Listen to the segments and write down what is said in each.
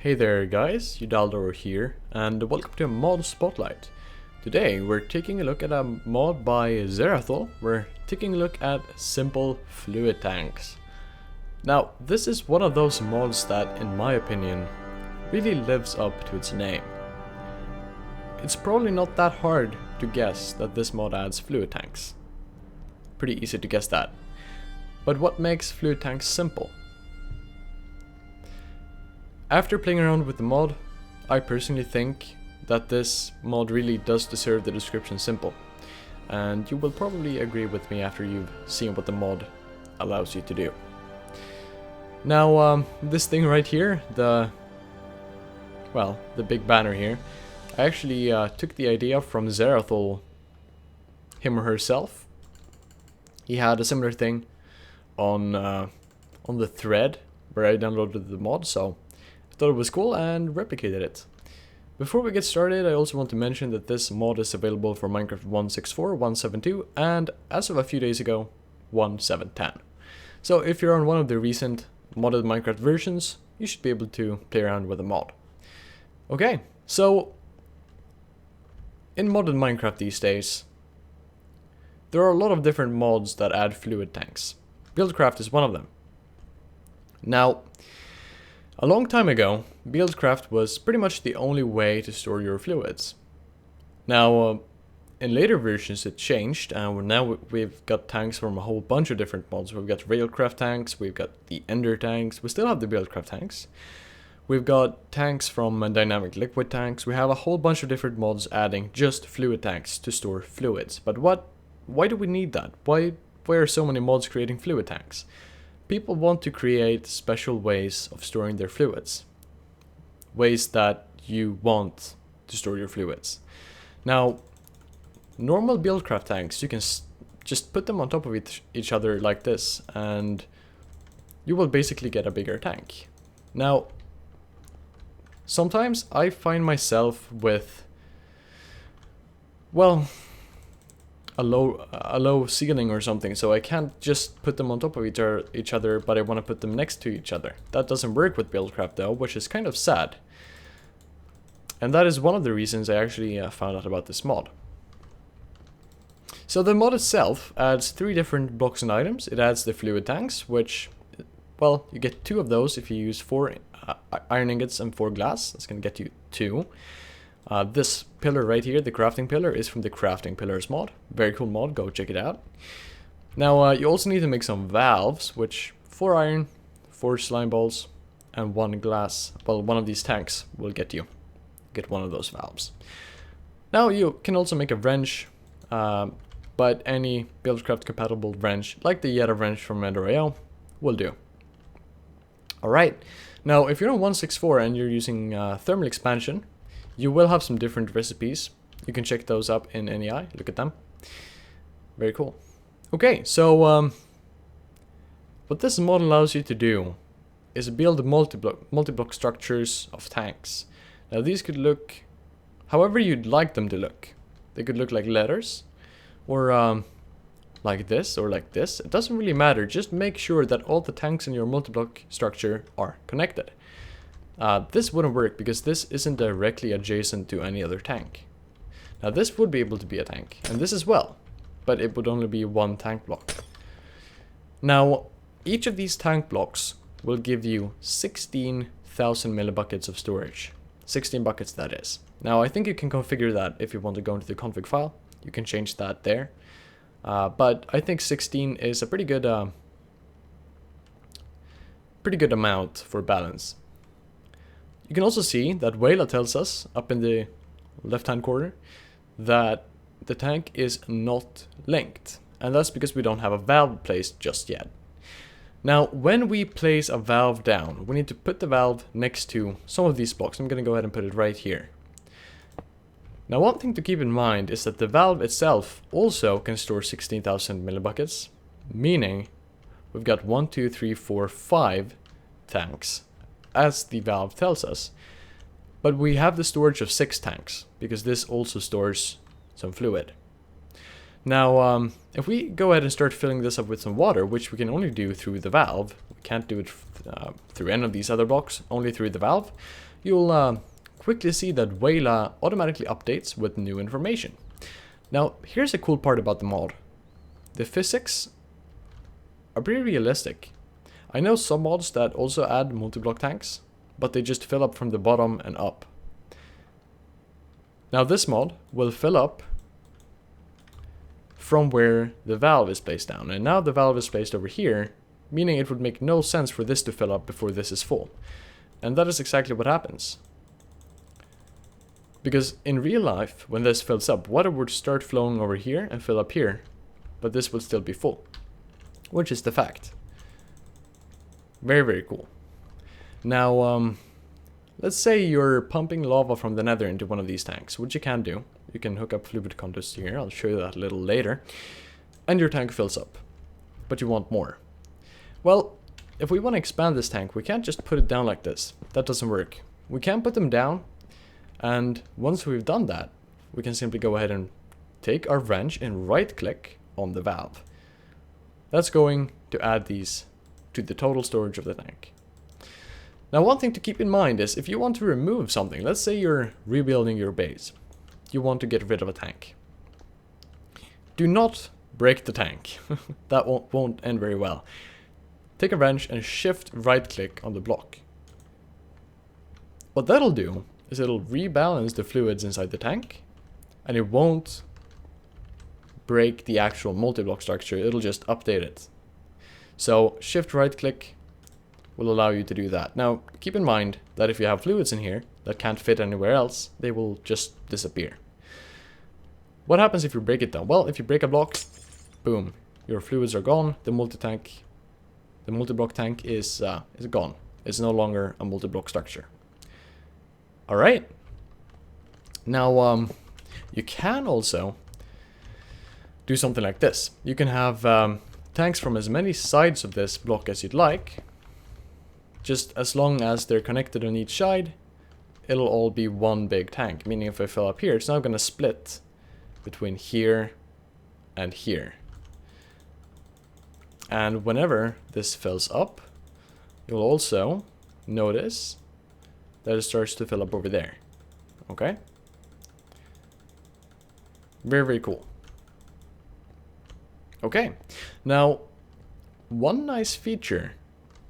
Hey there guys, Udaldor here, and welcome to a mod spotlight. Today we're taking a look at a mod by Zerathol. We're taking a look at simple fluid tanks. Now, this is one of those mods that, in my opinion, really lives up to its name. It's probably not that hard to guess that this mod adds fluid tanks. Pretty easy to guess that. But what makes fluid tanks simple? After playing around with the mod, I personally think that this mod really does deserve the description simple. And you will probably agree with me after you've seen what the mod allows you to do. Now, this thing right here, the big banner here, I actually took the idea from Zerathol, him or herself. He had a similar thing on the thread where I downloaded the mod, so thought it was cool and replicated it. Before we get started, I also want to mention that this mod is available for Minecraft 1.6.4, 1.7.2, and as of a few days ago, 1.7.10. So if you're on one of the recent modded Minecraft versions, you should be able to play around with the mod. Okay, so in modded Minecraft these days, there are a lot of different mods that add fluid tanks. Buildcraft is one of them. Now, a long time ago, Buildcraft was pretty much the only way to store your fluids. Now, in later versions it changed, and now we've got tanks from a whole bunch of different mods. We've got Railcraft tanks, we've got the Ender tanks, we still have the Buildcraft tanks. We've got tanks from Dynamic Liquid tanks. We have a whole bunch of different mods adding just fluid tanks to store fluids. But why do we need that? Why are so many mods creating fluid tanks? People want to create special ways of storing their fluids. Ways that you want to store your fluids. Now, normal Buildcraft tanks, you can just put them on top of each other like this, and you will basically get a bigger tank. Now, sometimes I find myself with, well, a low ceiling or something, so I can't just put them on top of each other, but I want to put them next to each other. That doesn't work with Buildcraft though, which is kind of sad. And that is one of the reasons I actually found out about this mod. So the mod itself adds 3 different blocks and items. It adds the fluid tanks, which, well, you get 2 of those if you use 4 iron ingots and 4 glass. That's going to get you 2. This pillar right here, the crafting pillar, is from the Crafting Pillars mod. Very cool mod, go check it out. Now, you also need to make some valves, which 4 iron, 4 slime balls, and 1 glass. Well, one of these tanks will get one of those valves. Now, you can also make a wrench, but any Buildcraft compatible wrench, like the Yetta wrench from Ender.io, will do. Alright, now if you're on 1.6.4 and you're using thermal expansion, you will have some different recipes. You can check those up in NEI. Look at them. Very cool. Okay, so what this mod allows you to do is build multi-block structures of tanks. Now these could look however you'd like them to look. They could look like letters, or like this, or like this. It doesn't really matter. Just make sure that all the tanks in your multi-block structure are connected. This wouldn't work because this isn't directly adjacent to any other tank. Now this would be able to be a tank, and this as well, but it would only be 1 tank block. Now, each of these tank blocks will give you 16,000 millibuckets of storage. 16 buckets, that is. Now I think you can configure that if you want to go into the config file. You can change that there. But I think 16 is a pretty good amount for balance. You can also see that Wayla tells us up in the left-hand corner that the tank is not linked, and that's because we don't have a valve placed just yet. Now, when we place a valve down, we need to put the valve next to some of these blocks. I'm going to go ahead and put it right here. Now, one thing to keep in mind is that the valve itself also can store 16,000 millibuckets, meaning we've got 1, 2, 3, 4, 5 tanks, as the valve tells us. But we have the storage of 6 tanks, because this also stores some fluid. Now, if we go ahead and start filling this up with some water, which we can only do through the valve, we can't do it through any of these other blocks, only through the valve, you'll quickly see that Wayla automatically updates with new information. Now, here's a cool part about the mod. The physics are pretty realistic. I know some mods that also add multi-block tanks, but they just fill up from the bottom and up. Now this mod will fill up from where the valve is placed down, and now the valve is placed over here, meaning it would make no sense for this to fill up before this is full. And that is exactly what happens. Because in real life, when this fills up, water would start flowing over here and fill up here, but this would still be full, which is the fact. Very, very cool. Now, let's say you're pumping lava from the nether into one of these tanks, which you can do. You can hook up fluid conduits here, I'll show you that a little later. And your tank fills up, but you want more. Well, if we want to expand this tank, we can't just put it down like this. That doesn't work. We can put them down, and once we've done that, we can simply go ahead and take our wrench and right click on the valve. That's going to add these to the total storage of the tank. Now, one thing to keep in mind is if you want to remove something, let's say you're rebuilding your base, you want to get rid of a tank. Do not break the tank. That won't end very well. Take a wrench and shift right click on the block. What that'll do is it'll rebalance the fluids inside the tank, and it won't break the actual multi-block structure, it'll just update it. So shift right click will allow you to do that. Now keep in mind that if you have fluids in here that can't fit anywhere else, they will just disappear. What happens if you break it down? Well, if you break a block, boom, your fluids are gone, the multi-block tank is gone. It's no longer a multi-block structure. Alright. Now you can also do something like this. You can have tanks from as many sides of this block as you'd like. Just as long as they're connected on each side, it'll all be one big tank. Meaning if I fill up here, it's now going to split between here and here. And whenever this fills up, you'll also notice that it starts to fill up over there. Okay? Very, very cool. Okay, now one nice feature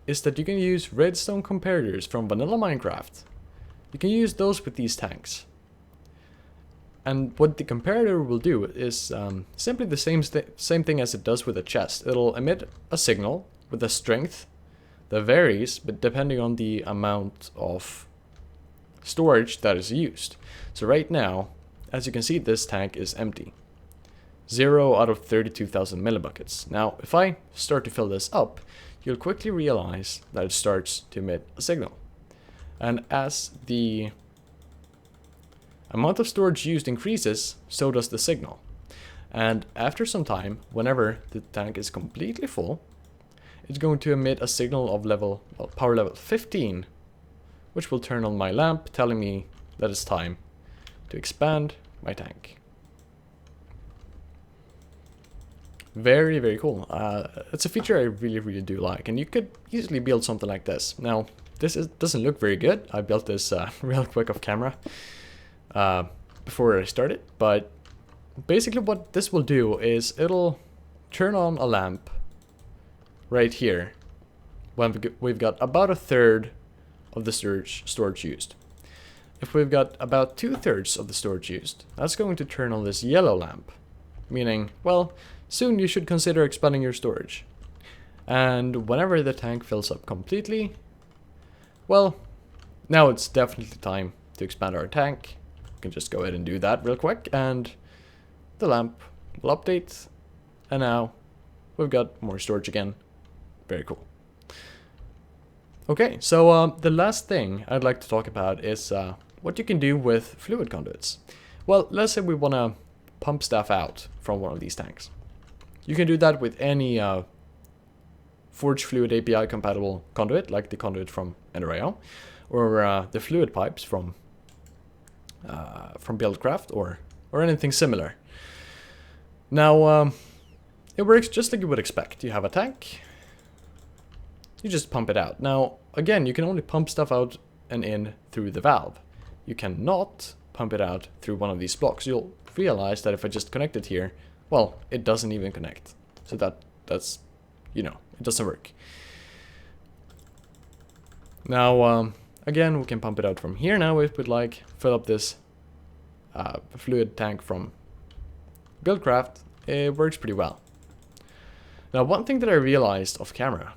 is that you can use redstone comparators from vanilla Minecraft. You can use those with these tanks. And what the comparator will do is simply the same thing as it does with a chest. It'll emit a signal with a strength that varies, but depending on the amount of storage that is used. So right now, as you can see, this tank is empty. 0 out of 32,000 millibuckets. Now, if I start to fill this up, you'll quickly realize that it starts to emit a signal. And as the amount of storage used increases, so does the signal. And after some time, whenever the tank is completely full, it's going to emit a signal of power level 15, which will turn on my lamp, telling me that it's time to expand my tank. Very, very cool. It's a feature I really, really do like, and you could easily build something like this. Now, doesn't look very good. I built this real quick off camera before I started, but basically what this will do is it'll turn on a lamp right here when we've got about a third of the storage used. If we've got about 2/3 of the storage used, that's going to turn on this yellow lamp, meaning, well, soon you should consider expanding your storage. And whenever the tank fills up completely, well, now it's definitely time to expand our tank. We can just go ahead and do that real quick, and the lamp will update, and now we've got more storage again. Very cool. Okay, so the last thing I'd like to talk about is what you can do with fluid conduits. Well, let's say we want to pump stuff out from one of these tanks. You can do that with any Forge Fluid API compatible conduit, like the conduit from Ender.io, or the fluid pipes from Buildcraft, or anything similar. Now, it works just like you would expect. You have a tank, you just pump it out. Now, again, you can only pump stuff out and in through the valve. You cannot pump it out through one of these blocks. You'll realize that if I just connect it here, well, it doesn't even connect. So that's, you know, it doesn't work. Now, again, we can pump it out from here now if we'd like. Fill up this fluid tank from Buildcraft. It works pretty well. Now, one thing that I realized off camera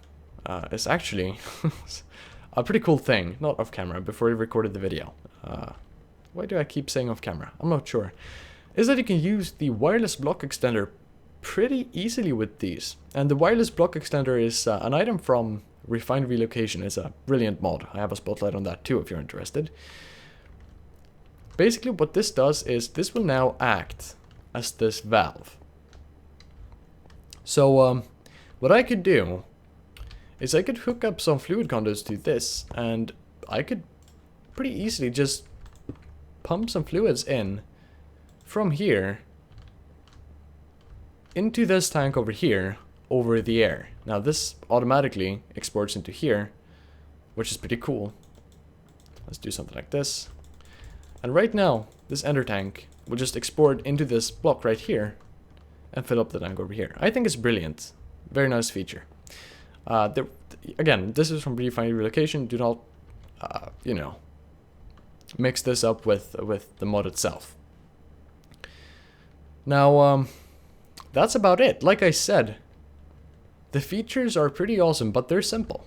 is actually a pretty cool thing. Not off camera, before we recorded the video. Why do I keep saying off camera? I'm not sure. Is that you can use the wireless block extender pretty easily with these. And the wireless block extender is an item from Refined Relocation. It's a brilliant mod. I have a spotlight on that too if you're interested. Basically what this does is this will now act as this valve. So what I could do is I could hook up some fluid conduits to this, and I could pretty easily just pump some fluids in from here into this tank over here over the air. Now this automatically exports into here, which is pretty cool. Let's do something like this. And right now, this ender tank will just export into this block right here and fill up the tank over here. I think it's brilliant. Very nice feature. Again, this is from Refined Relocation. Do not, you know, mix this up with the mod itself. Now, that's about it. Like I said, the features are pretty awesome, but they're simple.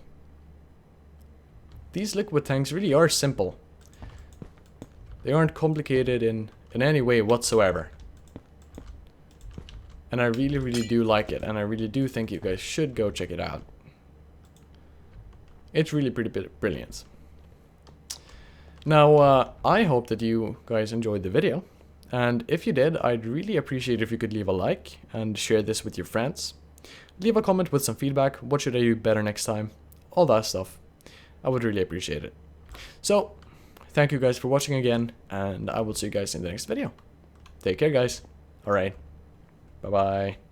These liquid tanks really are simple. They aren't complicated in any way whatsoever. And I really, really do like it, and I really do think you guys should go check it out. It's really pretty brilliant. Now, I hope that you guys enjoyed the video. And if you did, I'd really appreciate if you could leave a like and share this with your friends. Leave a comment with some feedback. What should I do better next time? All that stuff. I would really appreciate it. So, thank you guys for watching again, and I will see you guys in the next video. Take care, guys. Alright. Bye-bye.